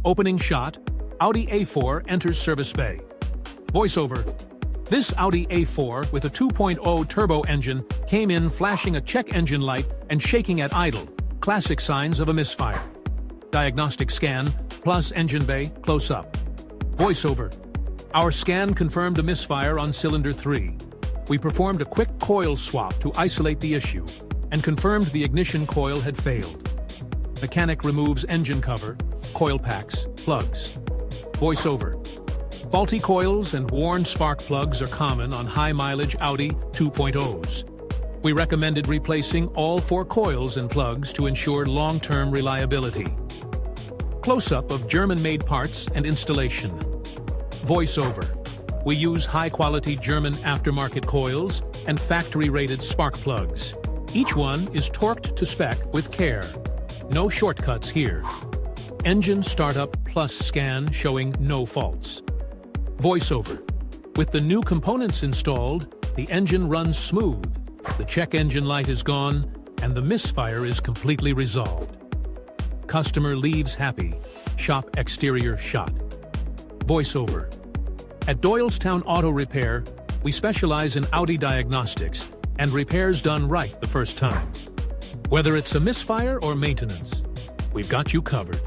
Opening shot, Audi A4 enters service bay. Voiceover. This Audi A4 with a 2.0 turbo engine came in flashing a check engine light and shaking at idle, classic signs of a misfire. Diagnostic scan, plus engine bay, close up. Voiceover. Our scan confirmed a misfire on cylinder 3. We performed a quick coil swap to isolate the issue and confirmed the ignition coil had failed. Mechanic removes engine cover, coil packs, plugs. Voiceover. Faulty coils and worn spark plugs are common on high-mileage Audi 2.0s. We recommended replacing all 4 coils and plugs to ensure long-term reliability. Close-up of German-made parts and installation. Voiceover. We use high-quality German aftermarket coils and factory-rated spark plugs. Each one is torqued to spec with care. No shortcuts here. Engine startup plus scan showing no faults. Voiceover. With the new components installed, the engine runs smooth, the check engine light is gone, and the misfire is completely resolved. Customer leaves happy. Shop exterior shot. Voiceover. At Doylestown Auto Repair, we specialize in Audi diagnostics and repairs done right the first time. Whether it's a misfire or maintenance, we've got you covered.